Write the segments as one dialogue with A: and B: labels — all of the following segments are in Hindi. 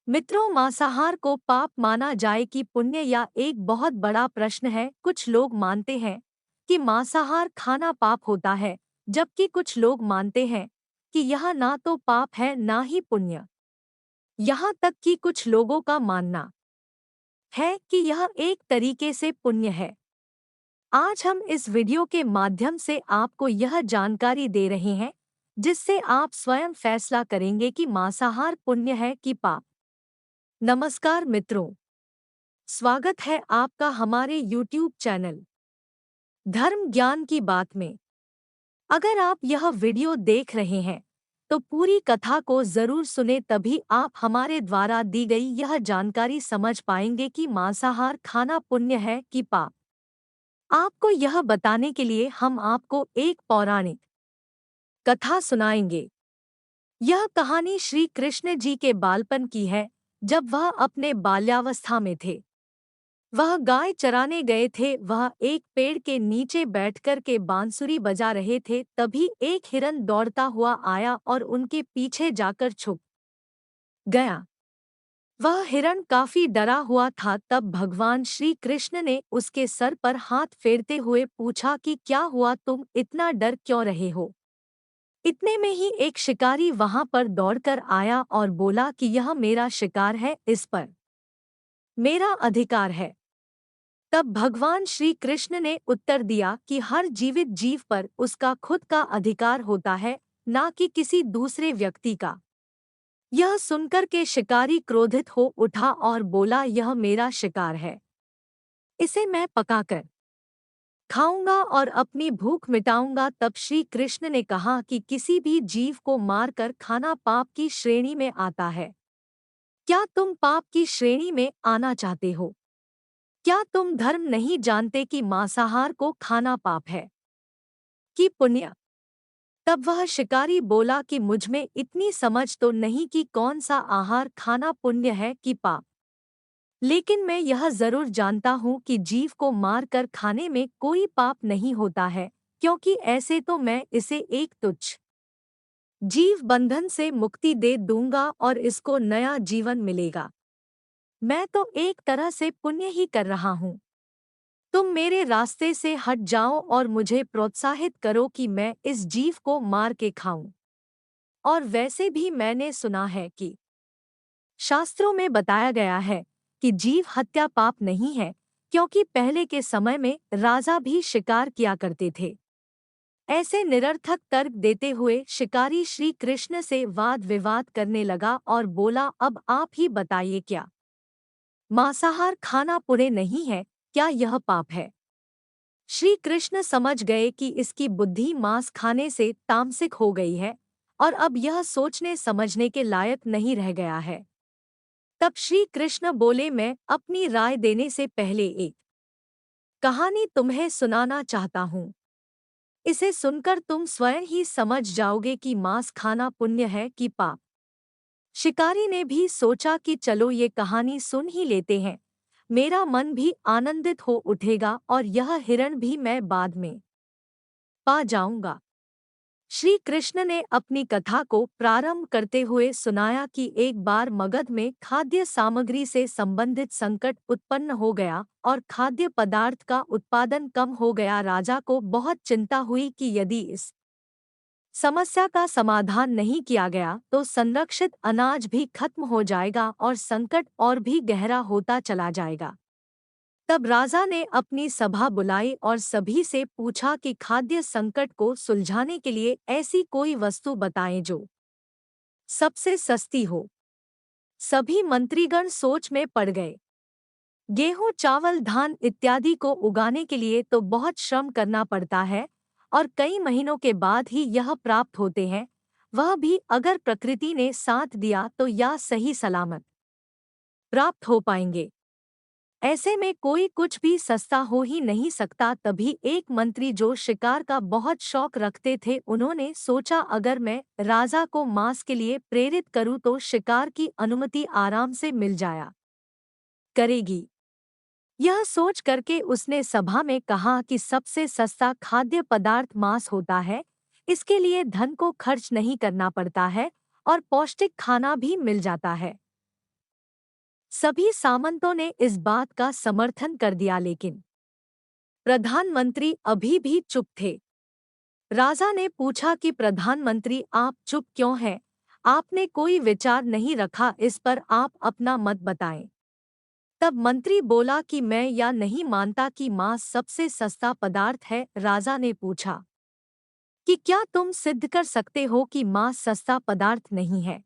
A: मित्रों, मांसाहार को पाप माना जाए कि पुण्य, या एक बहुत बड़ा प्रश्न है। कुछ लोग मानते हैं कि मांसाहार खाना पाप होता है, जबकि कुछ लोग मानते हैं कि यह ना तो पाप है ना ही पुण्य। यहाँ तक कि कुछ लोगों का मानना है कि यह एक तरीके से पुण्य है। आज हम इस वीडियो के माध्यम से आपको यह जानकारी दे रहे हैं, जिससे आप स्वयं फैसला करेंगे कि मांसाहार पुण्य है कि पाप। नमस्कार मित्रों, स्वागत है आपका हमारे YouTube चैनल धर्म ज्ञान की बात में। अगर आप यह वीडियो देख रहे हैं तो पूरी कथा को जरूर सुने, तभी आप हमारे द्वारा दी गई यह जानकारी समझ पाएंगे कि मांसाहार खाना पुण्य है कि पाप। आपको यह बताने के लिए हम आपको एक पौराणिक कथा सुनाएंगे। यह कहानी श्री कृष्ण जी के बालपन की है, जब वह अपने बाल्यावस्था में थे। वह गाय चराने गए थे। वह एक पेड़ के नीचे बैठकर के बांसुरी बजा रहे थे। तभी एक हिरन दौड़ता हुआ आया और उनके पीछे जाकर छुप गया। वह हिरन काफी डरा हुआ था। तब भगवान श्री कृष्ण ने उसके सर पर हाथ फेरते हुए पूछा कि क्या हुआ, तुम इतना डर क्यों रहे हो। इतने में ही एक शिकारी वहां पर दौड़कर आया और बोला कि यह मेरा शिकार है, इस पर मेरा अधिकार है। तब भगवान श्री कृष्ण ने उत्तर दिया कि हर जीवित जीव पर उसका खुद का अधिकार होता है, ना कि किसी दूसरे व्यक्ति का। यह सुनकर के शिकारी क्रोधित हो उठा और बोला, यह मेरा शिकार है, इसे मैं पकाकर खाऊंगा और अपनी भूख मिटाऊंगा। तब श्री कृष्ण ने कहा कि किसी भी जीव को मारकर खाना पाप की श्रेणी में आता है। क्या तुम पाप की श्रेणी में आना चाहते हो? क्या तुम धर्म नहीं जानते कि मांसाहार को खाना पाप है कि पुण्य? तब वह शिकारी बोला कि मुझमें इतनी समझ तो नहीं कि कौन सा आहार खाना पुण्य है कि पाप, लेकिन मैं यह जरूर जानता हूँ कि जीव को मार कर खाने में कोई पाप नहीं होता है, क्योंकि ऐसे तो मैं इसे एक तुच्छ जीव बंधन से मुक्ति दे दूंगा और इसको नया जीवन मिलेगा। मैं तो एक तरह से पुण्य ही कर रहा हूँ। तुम मेरे रास्ते से हट जाओ और मुझे प्रोत्साहित करो कि मैं इस जीव को मार के खाऊं। और वैसे भी मैंने सुना है कि शास्त्रों में बताया गया है कि जीव हत्या पाप नहीं है, क्योंकि पहले के समय में राजा भी शिकार किया करते थे। ऐसे निरर्थक तर्क देते हुए शिकारी श्री कृष्ण से वाद विवाद करने लगा और बोला, अब आप ही बताइए, क्या मांसाहार खाना पुण्य नहीं है? क्या यह पाप है? श्री कृष्ण समझ गए कि इसकी बुद्धि मांस खाने से तामसिक हो गई है और अब यह सोचने समझने के लायक नहीं रह गया है। तब श्री कृष्ण बोले, मैं अपनी राय देने से पहले एक कहानी तुम्हें सुनाना चाहता हूँ। इसे सुनकर तुम स्वयं ही समझ जाओगे कि मांस खाना पुण्य है कि पाप। शिकारी ने भी सोचा कि चलो ये कहानी सुन ही लेते हैं, मेरा मन भी आनंदित हो उठेगा और यह हिरण भी मैं बाद में पा जाऊंगा। श्री कृष्ण ने अपनी कथा को प्रारंभ करते हुए सुनाया कि एक बार मगध में खाद्य सामग्री से संबंधित संकट उत्पन्न हो गया और खाद्य पदार्थ का उत्पादन कम हो गया। राजा को बहुत चिंता हुई कि यदि इस समस्या का समाधान नहीं किया गया तो संरक्षित अनाज भी खत्म हो जाएगा और संकट और भी गहरा होता चला जाएगा। तब राजा ने अपनी सभा बुलाई और सभी से पूछा कि खाद्य संकट को सुलझाने के लिए ऐसी कोई वस्तु बताएं जो सबसे सस्ती हो। सभी मंत्रीगण सोच में पड़ गए। गेहूं, चावल, धान इत्यादि को उगाने के लिए तो बहुत श्रम करना पड़ता है और कई महीनों के बाद ही यह प्राप्त होते हैं, वह भी अगर प्रकृति ने साथ दिया तो यह सही सलामत प्राप्त हो पाएंगे। ऐसे में कोई कुछ भी सस्ता हो ही नहीं सकता। तभी एक मंत्री जो शिकार का बहुत शौक रखते थे, उन्होंने सोचा अगर मैं राजा को मांस के लिए प्रेरित करूं तो शिकार की अनुमति आराम से मिल जाया करेगी। यह सोच करके उसने सभा में कहा कि सबसे सस्ता खाद्य पदार्थ मांस होता है, इसके लिए धन को खर्च नहीं करना पड़ता है और पौष्टिक खाना भी मिल जाता है। सभी सामंतों ने इस बात का समर्थन कर दिया, लेकिन प्रधानमंत्री अभी भी चुप थे। राजा ने पूछा कि प्रधानमंत्री, आप चुप क्यों हैं? आपने कोई विचार नहीं रखा, इस पर आप अपना मत बताएं। तब मंत्री बोला कि मैं यह नहीं मानता कि मांस सबसे सस्ता पदार्थ है। राजा ने पूछा कि क्या तुम सिद्ध कर सकते हो कि मांस सस्ता पदार्थ नहीं है?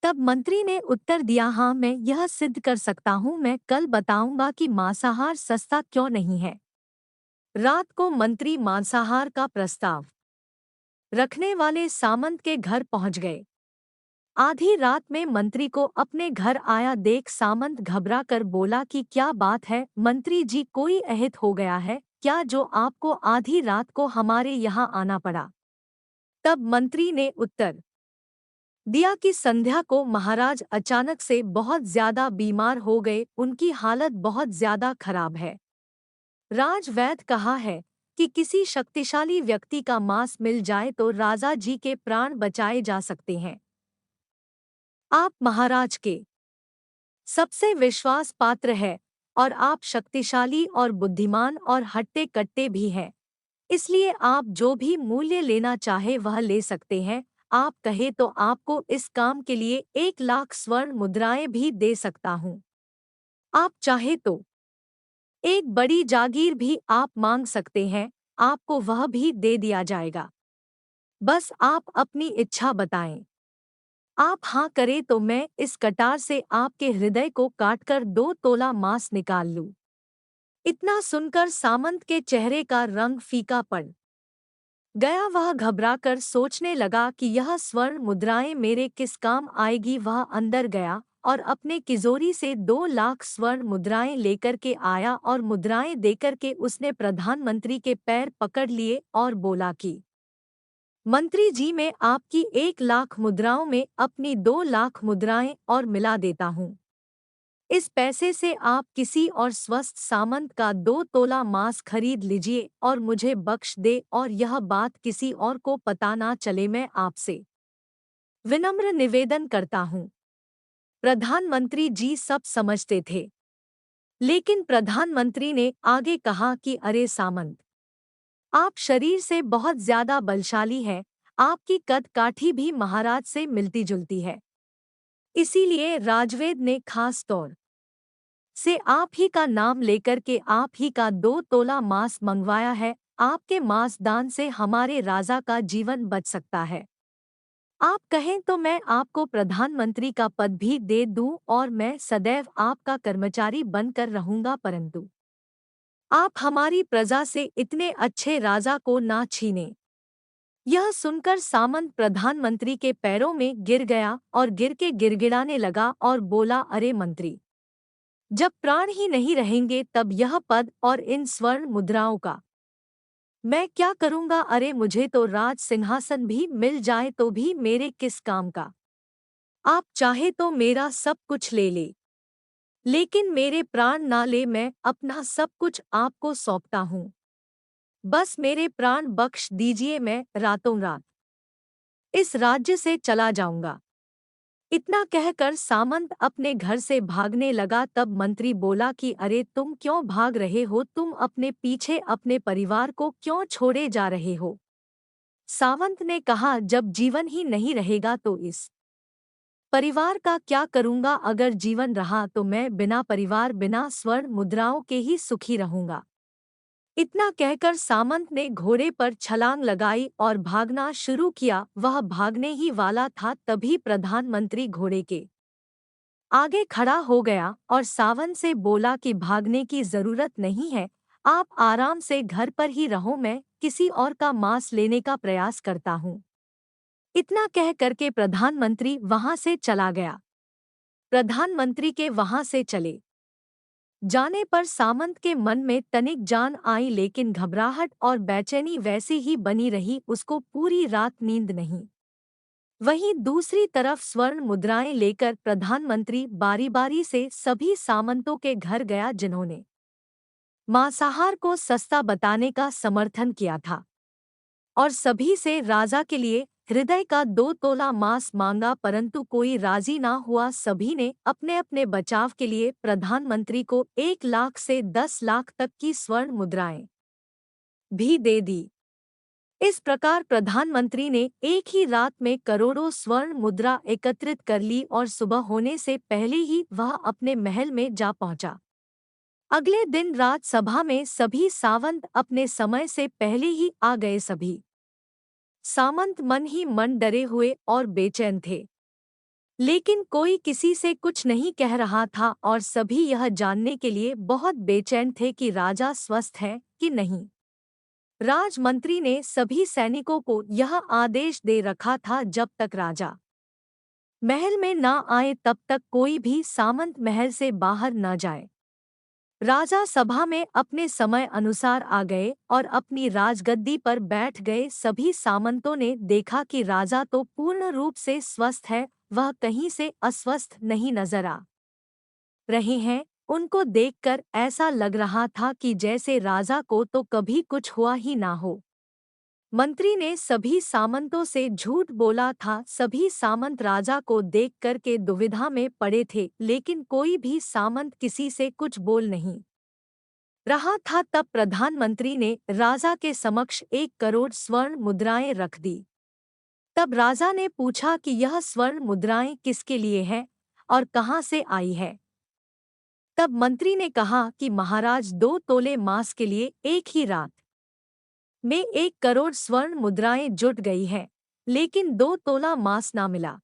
A: तब मंत्री ने उत्तर दिया, हाँ, मैं यह सिद्ध कर सकता हूँ। मैं कल बताऊंगा कि मांसाहार सस्ता क्यों नहीं है। रात को मंत्री मांसाहार का प्रस्ताव रखने वाले सामंत के घर पहुंच गए। आधी रात में मंत्री को अपने घर आया देख सामंत घबरा कर बोला कि क्या बात है मंत्री जी, कोई अहित हो गया है क्या जो आपको आधी रात को हमारे यहाँ आना पड़ा? तब मंत्री ने उत्तर दिया कि संध्या को महाराज अचानक से बहुत ज्यादा बीमार हो गए, उनकी हालत बहुत ज्यादा खराब है। राजवैद्य कहा है कि किसी शक्तिशाली व्यक्ति का मांस मिल जाए तो राजा जी के प्राण बचाए जा सकते हैं। आप महाराज के सबसे विश्वास पात्र है और आप शक्तिशाली और बुद्धिमान और हट्टे कट्टे भी हैं। इसलिए आप जो भी मूल्य लेना चाहे वह ले सकते हैं। आप कहे तो आपको इस काम के लिए 1 लाख स्वर्ण मुद्राएं भी दे सकता हूँ। आप चाहे तो एक बड़ी जागीर भी आप मांग सकते हैं, आपको वह भी दे दिया जाएगा। बस आप अपनी इच्छा बताएं। आप हाँ करें तो मैं इस कटार से आपके हृदय को काटकर 2 तोला मांस निकाल लूं। इतना सुनकर सामंत के चेहरे का रंग फीका पड़ गया। वह घबराकर सोचने लगा कि यह स्वर्ण मुद्राएं मेरे किस काम आएगी। वह अंदर गया और अपने तिजोरी से 2 लाख स्वर्ण मुद्राएं लेकर के आया और मुद्राएं देकर के उसने प्रधानमंत्री के पैर पकड़ लिए और बोला कि मंत्री जी, मैं आपकी 1 लाख मुद्राओं में अपनी 2 लाख मुद्राएं और मिला देता हूँ। इस पैसे से आप किसी और स्वस्थ सामंत का 2 तोला मांस खरीद लीजिए और मुझे बख्श दे, और यह बात किसी और को पता ना चले। मैं आपसे विनम्र निवेदन करता हूँ। प्रधानमंत्री जी सब समझते थे, लेकिन प्रधानमंत्री ने आगे कहा कि अरे सामंत, आप शरीर से बहुत ज्यादा बलशाली हैं, आपकी कद काठी भी महाराज से मिलती जुलती है। इसीलिए राजवेद ने खास तौर से आप ही का नाम लेकर के आप ही का 2 तोला मांस मंगवाया है। आपके मांस दान से हमारे राजा का जीवन बच सकता है। आप कहें तो मैं आपको प्रधानमंत्री का पद भी दे दूं और मैं सदैव आपका कर्मचारी बनकर रहूंगा, परंतु आप हमारी प्रजा से इतने अच्छे राजा को ना छीने। यह सुनकर सामंत प्रधानमंत्री के पैरों में गिर गया और गिर के गिड़गिड़ाने लगा और बोला, अरे मंत्री, जब प्राण ही नहीं रहेंगे तब यह पद और इन स्वर्ण मुद्राओं का मैं क्या करूंगा? अरे मुझे तो राज सिंहासन भी मिल जाए तो भी मेरे किस काम का? आप चाहे तो मेरा सब कुछ ले ले, लेकिन मेरे प्राण ना ले। मैं अपना सब कुछ आपको सौंपता हूँ। बस मेरे प्राण बख्श दीजिए, मैं रातों रात इस राज्य से चला जाऊंगा। इतना कहकर सामंत अपने घर से भागने लगा। तब मंत्री बोला कि अरे तुम क्यों भाग रहे हो? तुम अपने पीछे अपने परिवार को क्यों छोड़े जा रहे हो? सावंत ने कहा, जब जीवन ही नहीं रहेगा तो इस परिवार का क्या करूंगा? अगर जीवन रहा तो मैं बिना परिवार बिना स्वर्ण मुद्राओं के ही सुखी रहूंगा। इतना कहकर सामंत ने घोड़े पर छलांग लगाई और भागना शुरू किया। वह भागने ही वाला था तभी प्रधानमंत्री घोड़े के आगे खड़ा हो गया और सावंत से बोला कि भागने की जरूरत नहीं है, आप आराम से घर पर ही रहो, मैं किसी और का मांस लेने का प्रयास करता हूँ। इतना कह करके प्रधानमंत्री वहां से चला गया। प्रधानमंत्री के वहां से चले जाने पर सामंत के मन में तनिक जान आई, लेकिन घबराहट और बेचैनी वैसी ही बनी रही। उसको पूरी रात नींद नहीं। वहीं दूसरी तरफ स्वर्ण मुद्राएं लेकर प्रधानमंत्री बारी बारी से सभी सामंतों के घर गया जिन्होंने मांसाहार को सस्ता बताने का समर्थन किया था, और सभी से राजा के लिए हृदय का 2 तोला मांस मांगा परंतु कोई राजी ना हुआ। सभी ने अपने अपने बचाव के लिए प्रधानमंत्री को 1 लाख से 10 लाख तक की स्वर्ण मुद्राएं भी दे दी। इस प्रकार प्रधानमंत्री ने एक ही रात में करोड़ों स्वर्ण मुद्रा एकत्रित कर ली और सुबह होने से पहले ही वह अपने महल में जा पहुंचा। अगले दिन रात सभा में सभी सावंत अपने समय से पहले ही आ गए। सभी सामंत मन ही मन डरे हुए और बेचैन थे, लेकिन कोई किसी से कुछ नहीं कह रहा था और सभी यह जानने के लिए बहुत बेचैन थे कि राजा स्वस्थ है कि नहीं। राजमंत्री ने सभी सैनिकों को यह आदेश दे रखा था जब तक राजा महल में न आए तब तक कोई भी सामंत महल से बाहर न जाए। राजा सभा में अपने समय अनुसार आ गए और अपनी राजगद्दी पर बैठ गए। सभी सामंतों ने देखा कि राजा तो पूर्ण रूप से स्वस्थ है, वह कहीं से अस्वस्थ नहीं नजर आ रहे हैं। उनको देखकर ऐसा लग रहा था कि जैसे राजा को तो कभी कुछ हुआ ही ना हो। मंत्री ने सभी सामंतों से झूठ बोला था। सभी सामंत राजा को देखकर के दुविधा में पड़े थे, लेकिन कोई भी सामंत किसी से कुछ बोल नहीं रहा था। तब प्रधानमंत्री ने राजा के समक्ष 1 करोड़ स्वर्ण मुद्राएं रख दी। तब राजा ने पूछा कि यह स्वर्ण मुद्राएं किसके लिए है और कहाँ से आई है। तब मंत्री ने कहा कि महाराज 2 तोले मांस के लिए एक ही रात में 1 करोड़ स्वर्ण मुद्राएं जुट गई है, लेकिन 2 तोला मांस ना मिला।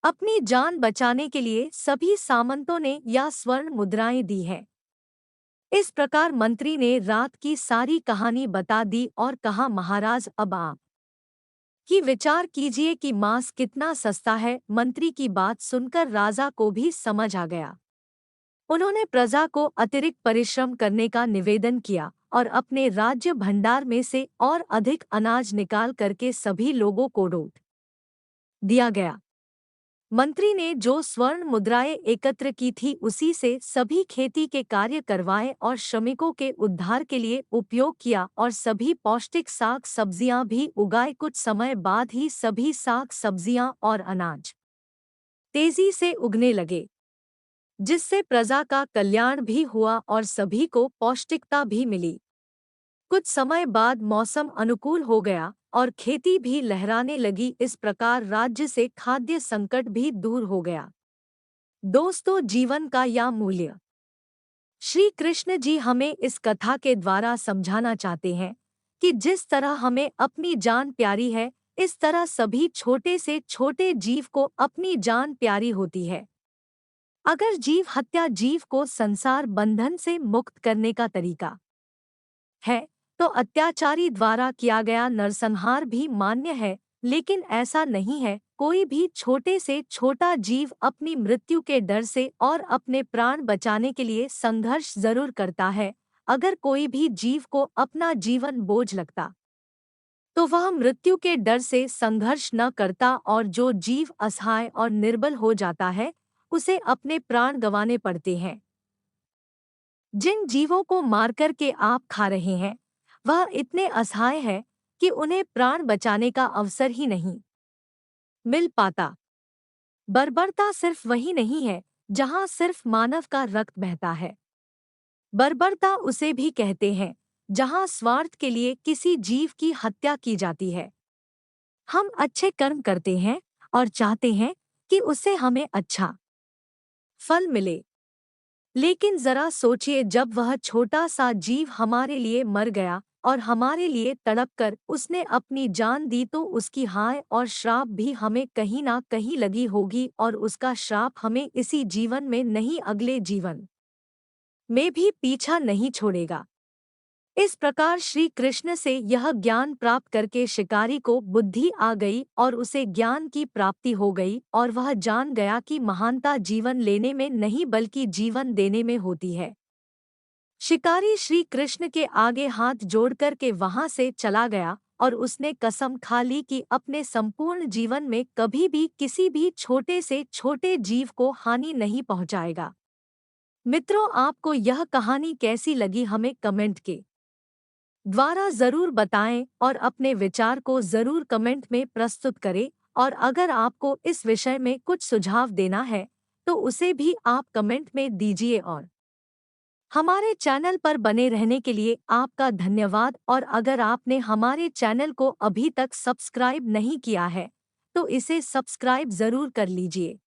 A: अपनी जान बचाने के लिए सभी सामंतों ने यह स्वर्ण मुद्राएं दी है। इस प्रकार मंत्री ने रात की सारी कहानी बता दी और कहा, महाराज अब आप ही विचार कीजिए कि मांस कितना सस्ता है। मंत्री की बात सुनकर राजा को भी समझ आ गया। उन्होंने प्रजा को अतिरिक्त परिश्रम करने का निवेदन किया और अपने राज्य भंडार में से और अधिक अनाज निकाल करके सभी लोगों को लौट दिया गया। मंत्री ने जो स्वर्ण मुद्राएं एकत्र की थी उसी से सभी खेती के कार्य करवाए और श्रमिकों के उद्धार के लिए उपयोग किया और सभी पौष्टिक साग सब्जियां भी उगाए। कुछ समय बाद ही सभी साग सब्जियां और अनाज तेजी से उगने लगे, जिससे प्रजा का कल्याण भी हुआ और सभी को पौष्टिकता भी मिली। कुछ समय बाद मौसम अनुकूल हो गया और खेती भी लहराने लगी। इस प्रकार राज्य से खाद्य संकट भी दूर हो गया। दोस्तों, जीवन का यह मूल्य श्री कृष्ण जी हमें इस कथा के द्वारा समझाना चाहते हैं कि जिस तरह हमें अपनी जान प्यारी है, इस तरह सभी छोटे से छोटे जीव को अपनी जान प्यारी होती है। अगर जीव हत्या जीव को संसार बंधन से मुक्त करने का तरीका है, तो अत्याचारी द्वारा किया गया नरसंहार भी मान्य है, लेकिन ऐसा नहीं है। कोई भी छोटे से छोटा जीव अपनी मृत्यु के डर से और अपने प्राण बचाने के लिए संघर्ष जरूर करता है। अगर कोई भी जीव को अपना जीवन बोझ लगता तो वह मृत्यु के डर से संघर्ष न करता, और जो जीव असहाय और निर्बल हो जाता है उसे अपने प्राण गंवाने पड़ते हैं। जिन जीवों को मारकर के आप खा रहे हैं वह इतने असहाय है कि उन्हें प्राण बचाने का अवसर ही नहीं मिल पाता। बर्बरता सिर्फ वही नहीं है जहां सिर्फ मानव का रक्त बहता है। बर्बरता उसे भी कहते हैं जहां स्वार्थ के लिए किसी जीव की हत्या की जाती है। हम अच्छे कर्म करते हैं और चाहते हैं कि उससे हमें अच्छा फल मिले, लेकिन जरा सोचिए, जब वह छोटा सा जीव हमारे लिए मर गया और हमारे लिए तड़पकर उसने अपनी जान दी, तो उसकी हाय और श्राप भी हमें कहीं ना कहीं लगी होगी और उसका श्राप हमें इसी जीवन में नहीं अगले जीवन में भी पीछा नहीं छोड़ेगा। इस प्रकार श्री कृष्ण से यह ज्ञान प्राप्त करके शिकारी को बुद्धि आ गई और उसे ज्ञान की प्राप्ति हो गई और वह जान गया कि महानता जीवन लेने में नहीं बल्कि जीवन देने में होती है। शिकारी श्री कृष्ण के आगे हाथ जोड़कर के वहां से चला गया और उसने कसम खा ली कि अपने संपूर्ण जीवन में कभी भी किसी भी छोटे से छोटे जीव को हानि नहीं पहुंचाएगा। मित्रों, आपको यह कहानी कैसी लगी हमें कमेंट के द्वारा जरूर बताएं और अपने विचार को जरूर कमेंट में प्रस्तुत करें। और अगर आपको इस विषय में कुछ सुझाव देना है तो उसे भी आप कमेंट में दीजिए। और हमारे चैनल पर बने रहने के लिए आपका धन्यवाद। और अगर आपने हमारे चैनल को अभी तक सब्सक्राइब नहीं किया है तो इसे सब्सक्राइब जरूर कर लीजिए।